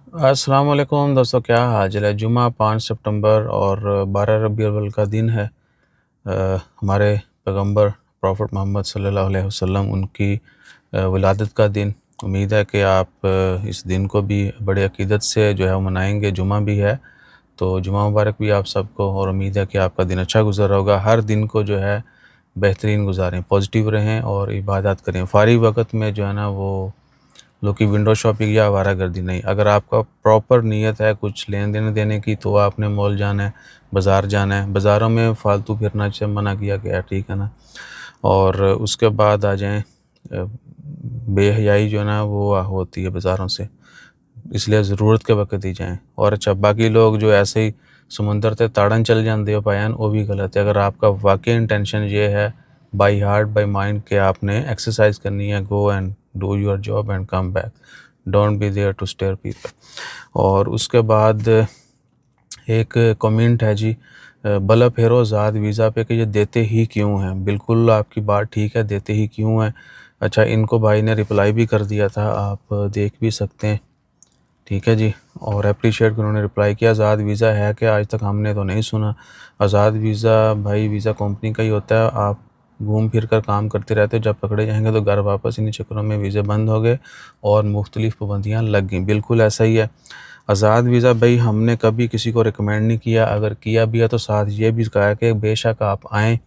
अस्सलाम वालेकुम दोस्तों, क्या हाल है। जुमा 5 सितंबर और 12 रबीउल अव्वल का दिन है। हमारे पैगंबर प्रॉफेट मोहम्मद सल्लल्लाहु अलैहि वसल्लम उनकी विलादत का दिन। उम्मीद है कि आप इस दिन को भी बड़े अकीदत से जो है वो मनाएंगे। जुमा भी है तो जुमा मुबारक भी आप सबको, और उम्मीद है कि आपका दिन अच्छा गुजर होगा। हर दिन को जो है बेहतरीन गुजारें, पॉजिटिव रहें और इबादत करें। फारिग वक़्त में जो है ना वो लोग की विंडो शॉपिंग या आवारागर्दी नहीं। अगर आपका प्रॉपर नीयत है कुछ लेन देन देने की तो आपने मॉल जाना है, बाज़ार जाना है। बाज़ारों में फ़ालतू फिरना से मना किया गया है, ठीक है ना। और उसके बाद आ जाएँ बेहयाई जो है ना वो होती है बाज़ारों से, इसलिए ज़रूरत के वक़्त ही जाएँ। और अच्छा, बाकी लोग जो ऐसे ही समुंदर ते ताड़न चल जाते हो पायन, वो भी गलत है। अगर आपका वाकई इंटेंशन ये है बाई हार्ट बाई माइंड के आपने एक्सरसाइज करनी है, go and do your job and come back, don't be there to stare people. और उसके बाद एक कमेंट है जी, बला फेरो ज़ाद वीज़ा पे कि ये देते ही क्यों हैं। बिल्कुल आपकी बात ठीक है, देते ही क्यों हैं। अच्छा, इनको भाई ने रिप्लाई भी कर दिया था, आप देख भी सकते हैं, ठीक है जी। और अप्रिशिएट कि उन्होंने रिप्लाई किया। आज़ाद वीज़ा है कि आज तक हमने तो नहीं सुना। आज़ाद वीज़ा भाई वीज़ा कंपनी का ही होता है। आप घूम फिर कर काम करते रहते हो, जब पकड़े जाएंगे तो घर वापस। इन्हीं चक्करों में वीज़े बंद हो गए और मुख्तलिफ़ पाबंदियाँ लग गई। बिल्कुल ऐसा ही है। आज़ाद वीज़ा भाई हमने कभी किसी को रिकमेंड नहीं किया, अगर किया भी है तो साथ ये भी कहा कि बेशक आप आएँ,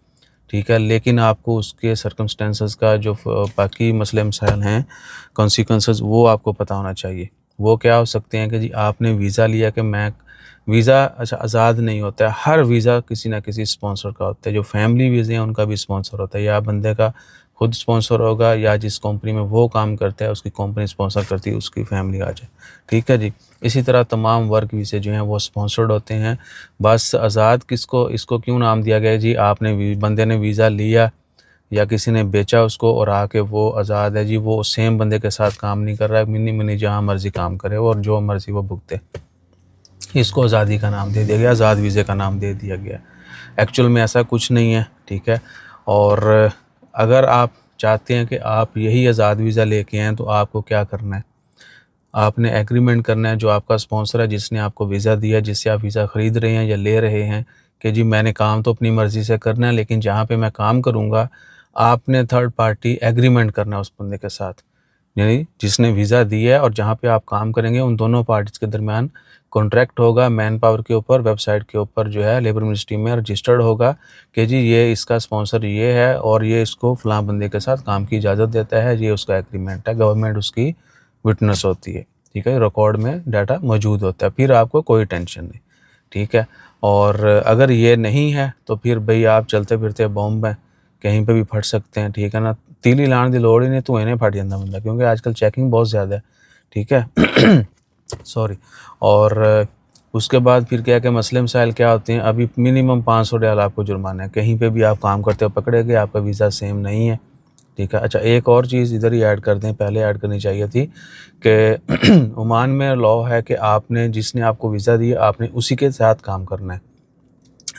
ठीक है, लेकिन आपको उसके सर्कमस्टेंसेस का जो बाकी मसले मसाइल हैं, कॉन्सिक्वेंसेस, वो आपको पता होना चाहिए। वो क्या हो सकते हैं कि जी आपने वीज़ा लिया कि मैं वीज़ा अच्छा आज़ाद नहीं होता है। हर वीज़ा किसी ना किसी स्पॉन्सर का होता है। जो फैमिली वीज़े हैं उनका भी स्पॉन्सर होता है, या बंदे का खुद स्पॉन्सर होगा, या जिस कंपनी में वो काम करता है उसकी कंपनी स्पॉन्सर करती है, उसकी फैमिली आ जाए, ठीक है जी। इसी तरह तमाम वर्क वीज़े जो हैं वो स्पॉन्सर्ड होते हैं। बस आज़ाद किसको, इसको क्यों नाम दिया गया जी, आपने बंदे ने वीज़ा लिया या किसी ने बेचा उसको और आके वो आज़ाद है जी, वो सेम बंदे के साथ काम नहीं कर रहा है। मिनी मिनी जहाँ मर्जी काम करे और जो मर्जी वो भुगते, इसको आज़ादी का नाम दे दिया गया, आज़ाद वीज़े का नाम दे दिया गया। एक्चुअल में ऐसा कुछ नहीं है, ठीक है। और अगर आप चाहते हैं कि आप यही आज़ाद वीज़ा लेके आएँ तो आपको क्या करना है, आपने एग्रीमेंट करना है जो आपका स्पॉन्सर है, जिसने आपको वीज़ा दिया, जिससे आप वीज़ा ख़रीद रहे हैं या ले रहे हैं, कि जी मैंने काम तो अपनी मर्ज़ी से करना है, लेकिन जहाँ पे मैं काम करूँगा आपने थर्ड पार्टी एग्रीमेंट करना है उस बंदे के साथ। यानी जिसने वीज़ा दिया है और जहाँ पे आप काम करेंगे, उन दोनों पार्टीज़ के दरमियान कॉन्ट्रैक्ट होगा, मैन पावर के ऊपर, वेबसाइट के ऊपर जो है लेबर मिनिस्ट्री में रजिस्टर्ड होगा कि जी ये इसका स्पॉन्सर ये है और ये इसको फ़लाँ बंदे के साथ काम की इजाज़त देता है, ये उसका एग्रीमेंट है। गवर्नमेंट उसकी विटनेस होती है, ठीक है, रिकॉर्ड में डाटा मौजूद होता है, फिर आपको कोई टेंशन नहीं, ठीक है। और अगर ये नहीं है तो फिर भई आप चलते फिरते बॉम्ब हैं, कहीं पे भी फट सकते हैं, ठीक है ना। तीली लाने की लोड़ ही नहीं, धुएं ने फट जाता बंदा, क्योंकि आजकल चेकिंग बहुत ज़्यादा है, ठीक है। सॉरी। और उसके बाद फिर क्या है कि मसले मसाइल क्या होते हैं, अभी मिनिमम 500 रियाल आपको जुर्माना है। कहीं पे भी आप काम करते हो पकड़े गए, आपका वीज़ा सेम नहीं है, ठीक है। अच्छा, एक और चीज़ इधर ही ऐड कर दें, पहले ऐड करनी चाहिए थी कि ओमान में लॉ है कि आपने जिसने आपको वीज़ा दिया आपने उसी के साथ काम करना है।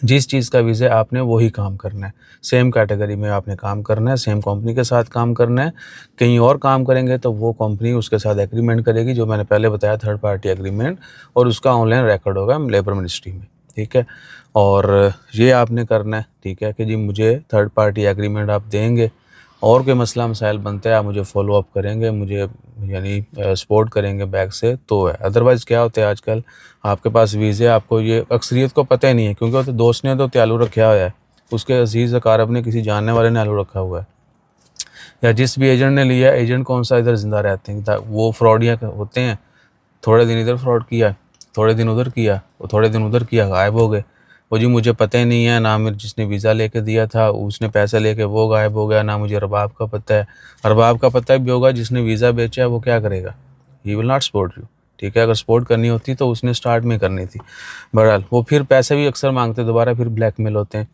जिस चीज़ का वीज़ा है आपने वही काम करना है, सेम कैटेगरी में आपने काम करना है, सेम कंपनी के साथ काम करना है। कहीं और काम करेंगे तो वो कंपनी उसके साथ एग्रीमेंट करेगी, जो मैंने पहले बताया थर्ड पार्टी एग्रीमेंट, और उसका ऑनलाइन रिकॉर्ड होगा लेबर मिनिस्ट्री में, ठीक है। और ये आपने करना है, ठीक है, कि जी मुझे थर्ड पार्टी एग्रीमेंट आप देंगे, और कोई मसला मसाइल बनता है आप मुझे फॉलो अप करेंगे, मुझे यानी सपोर्ट करेंगे बैक से, तो है। अदरवाइज़ क्या होता है आजकल, आपके पास वीज़े, आपको ये अक्सरियत को पता ही नहीं है, क्योंकि वो तो दोस्त ने तो चालू रखा हुआ है, उसके अजीज़ अकारब ने, किसी जानने वाले ने चालू रखा हुआ है, या जिस भी एजेंट ने लिया है, एजेंट कौन सा इधर ज़िंदा रहते हैं, वो फ्रॉडिया होते हैं। थोड़े दिन इधर फ्रॉड किया, थोड़े दिन उधर किया, वो थोड़े दिन उधर किया, गायब हो गए। वो जी मुझे पता ही नहीं है, ना मेरे जिसने वीज़ा लेके दिया था उसने पैसे लेके वो गायब हो गया, ना मुझे रबाब का पता है। रबाब का पता भी होगा, जिसने वीज़ा बेचा है वो क्या करेगा, he will not support you, ठीक है। अगर सपोर्ट करनी होती तो उसने स्टार्ट में करनी थी। बहरहाल वो फिर पैसे भी अक्सर मांगते, दोबारा फिर ब्लैकमेल होते हैं।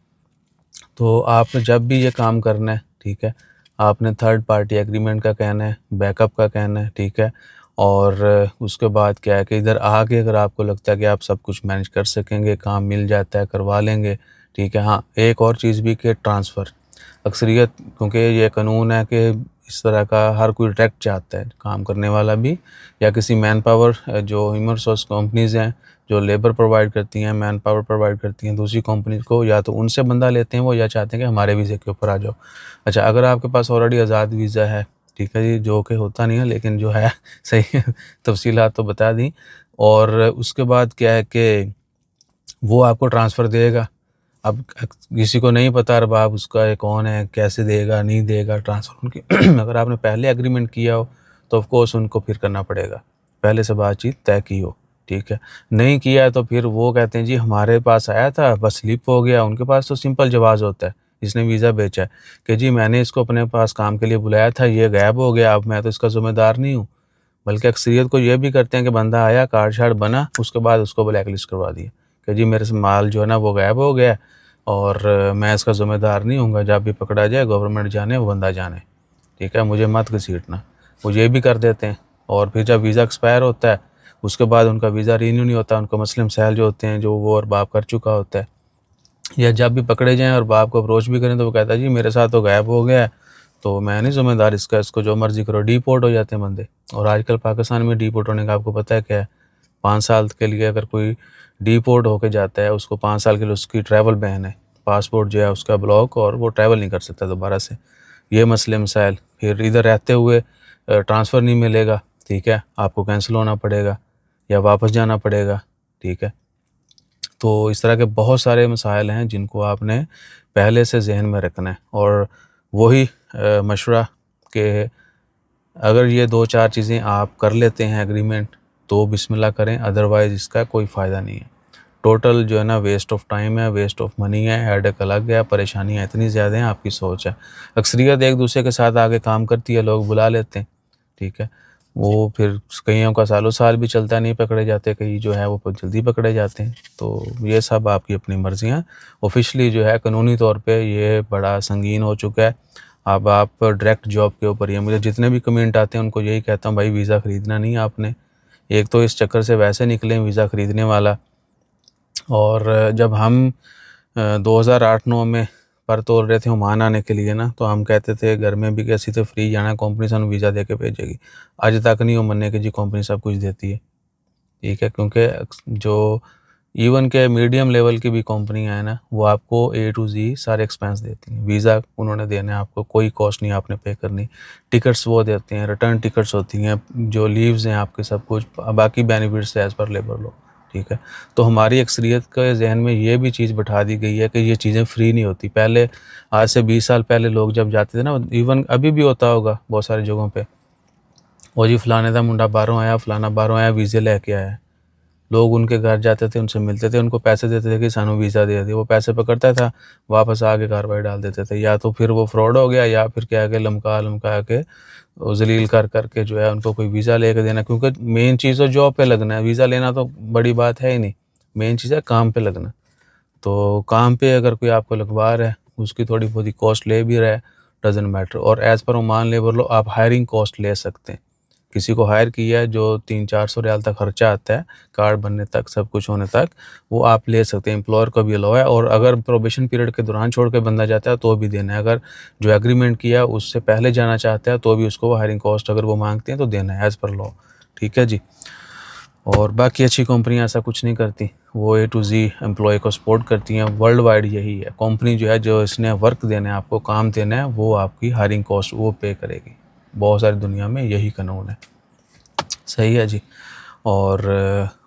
तो आपने जब भी ये काम करना है, ठीक है, आपने थर्ड पार्टी एग्रीमेंट का कहना है, बैकअप का कहना है, ठीक है। और उसके बाद क्या है कि इधर आके अगर आपको लगता है कि आप सब कुछ मैनेज कर सकेंगे, काम मिल जाता है, करवा लेंगे, ठीक है। हाँ, एक और चीज़ भी कि ट्रांसफ़र अक्सरियत, क्योंकि ये कानून है कि इस तरह का हर कोई डायरेक्ट चाहता है, काम करने वाला भी या किसी मैन पावर, जो ह्यूमन रिसोर्स कंपनीज़ हैं जो लेबर प्रोवाइड करती हैं, मैन पावर प्रोवाइड करती हैं दूसरी कंपनीज़ को, या तो उनसे बंदा लेते हैं वो, या चाहते हैं कि हमारे वीज़े के ऊपर आ जाओ। अच्छा, अगर आपके पास ऑलरेडी आज़ाद वीज़ा है, ठीक है जी, जो कि होता नहीं है लेकिन जो है सही है, तफ़सीलात तो बता दी। और उसके बाद क्या है कि वो आपको ट्रांसफ़र देगा। अब किसी को नहीं पता अरबाब उसका ये कौन है, कैसे देगा, नहीं देगा ट्रांसफ़र उनकी अगर आपने पहले एग्रीमेंट किया हो तो ऑफ़ कोर्स उनको फिर करना पड़ेगा, पहले से बातचीत तय की हो, ठीक है। नहीं किया है तो फिर वो कहते हैं जी हमारे पास आया था बस स्लिप हो गया। उनके पास तो सिंपल जवाब होता है जिसने वीज़ा बेचा है कि जी मैंने इसको अपने पास काम के लिए बुलाया था, ये गायब हो गया, अब मैं तो इसका ज़िम्मेदार नहीं हूँ। बल्कि अक्सरियत को ये भी करते हैं कि बंदा आया, कार्ड-शार्ट बना, उसके बाद उसको ब्लैक लिस्ट करवा दिया कि जी मेरे से माल जो है ना वो गायब हो गया है और मैं इसका ज़िम्मेदार नहीं हूँगा, जब भी पकड़ा जाए गवर्नमेंट जाने वो बंदा जाने, ठीक है, मुझे मत घसीटना। वो ये भी कर देते हैं। और फिर जब वीज़ा एक्सपायर होता है उसके बाद उनका वीज़ा रिन्यू नहीं होता, उनको मसले मसाइल जो होते हैं जो वो और बाप कर चुका होता है, या जब भी पकड़े जाएँ और बाप को अप्रोच भी करें तो वो कहता है जी मेरे साथ तो गायब हो गया है, तो मैं नहीं ज़िम्मेदार इसका, इसको जो मर्ज़ी करो। डिपोर्ट हो जाते हैं बंदे। और आजकल पाकिस्तान में डिपोर्ट होने का आपको पता है क्या है? 5 साल के लिए अगर कोई डिपोर्ट होके जाता है, उसको 5 साल के लिए उसकी ट्रैवल बैन है। पासपोर्ट जो है उसका ब्लॉक, और वो ट्रैवल नहीं कर सकता दोबारा से। ये मसले मसाइल, फिर इधर रहते हुए ट्रांसफ़र नहीं मिलेगा, ठीक है? आपको कैंसल होना पड़ेगा या वापस जाना पड़ेगा, ठीक है? तो इस तरह के बहुत सारे मसाइल हैं जिनको आपने पहले से ज़हन में रखना है। और वही मशवरा कि अगर ये 2-4 चीज़ें आप कर लेते हैं एग्रीमेंट तो बिस्मिल्लाह करें, अदरवाइज़ इसका कोई फ़ायदा नहीं है। टोटल जो है ना वेस्ट ऑफ टाइम है, वेस्ट ऑफ मनी है, हेडेक अलग है, परेशानियाँ इतनी ज़्यादा हैं, आपकी सोच है। अक्सरियत एक दूसरे के साथ आके काम करती है, लोग बुला लेते हैं, ठीक है। वो फिर कइयों का सालों साल भी चलता नहीं पकड़े जाते, कई जो है वो जल्दी पकड़े जाते हैं। तो ये सब आपकी अपनी मर्ज़ियाँ। ऑफ़िशियली जो है कानूनी तौर पे ये बड़ा संगीन हो चुका है। अब आप डायरेक्ट जॉब के ऊपर ही हैं। मुझे जितने भी कमेंट आते हैं उनको यही कहता हूँ, भाई वीज़ा ख़रीदना नहीं है आपने। एक तो इस चक्कर से वैसे निकले वीज़ा ख़रीदने वाला, और जब हम 2008-9 में पर तोड़ रहे थे ओमान आने के लिए ना, तो हम कहते थे घर में भी कि असी तो फ्री जाना, कंपनी सानू वीज़ा दे के भेजेगी। अज तक नहीं वो मन्ने कि जी कंपनी सब कुछ देती है, ठीक है। क्योंकि जो इवन के मीडियम लेवल की भी कंपनियाँ हैं ना, वो आपको ए टू ज़ी सारे एक्सपेंस देती हैं। वीज़ा उन्होंने देना है आपको, कोई कॉस्ट नहीं आपने पे करनी। टिकट्स वो देते हैं, रिटर्न टिकट्स होती हैं, जो लीव्स हैं आपके, सब कुछ बाकी benefits as per labour law, ठीक है। तो हमारी अक्सरियत के ज़हन में ये भी चीज़ बिठा दी गई है कि ये चीज़ें फ्री नहीं होती। पहले आज से 20 साल पहले लोग जब जाते थे ना, इवन अभी भी होता होगा बहुत सारी जगहों पे, वो जी फलाने का मुंडा बाहरों आया, फलाना बाहरों आया, वीज़े लेके आया। लोग उनके घर जाते थे, उनसे मिलते थे, उनको पैसे देते थे कि सानू वीज़ा दे दिए। वो पैसे पकड़ता था, वापस आके कार्रवाई डाल देते थे। या तो फिर वो फ्रॉड हो गया, या फिर क्या है कि लमका-लमका के ज़लील कर के जो है उनको कोई वीज़ा लेके देना। क्योंकि मेन चीज़ तो जॉब पे लगना है, वीज़ा लेना तो बड़ी बात है ही नहीं। मेन चीज़ है काम पे लगना। तो काम पे अगर कोई आपको लगवा रहा है, उसकी थोड़ी बहुत ही कॉस्ट ले भी रहा है, डज़न्ट मैटर। और as per Oman labour law आप हायरिंग कॉस्ट ले सकते हैं। किसी को हायर किया है जो 300-400 रियाल तक खर्चा आता है, कार्ड बनने तक, सब कुछ होने तक, वो आप ले सकते हैं। एम्प्लॉयर को भी अलाउ है। और अगर प्रोबेशन पीरियड के दौरान छोड़ के बंदा जाता है तो भी देना है। अगर जो एग्रीमेंट किया उससे पहले जाना चाहता है तो भी उसको हायरिंग कॉस्ट अगर वो मांगते हैं तो देना है एज़ पर लॉ, ठीक है जी। और बाकी अच्छी कंपनियां ऐसा कुछ नहीं करती, वो ए टू ज़ी एम्प्लॉय को सपोर्ट करती हैं। वर्ल्ड वाइड यही है, कंपनी जो है, जो इसने वर्क देना है आपको, काम देना है, वो आपकी हायरिंग कॉस्ट वो पे करेगी। बहुत सारी दुनिया में यही कानून है, सही है जी। और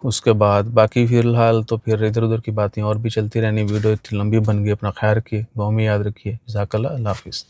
उसके बाद बाकी फ़िलहाल तो फिर इधर-उधर की बातें और भी चलती रहनी। वीडियो इतनी लंबी बन गई, अपना ख़ैर रखिए, दुआ में याद रखिए। जज़ाकल्लाह, अल्लाह हाफ़िज़।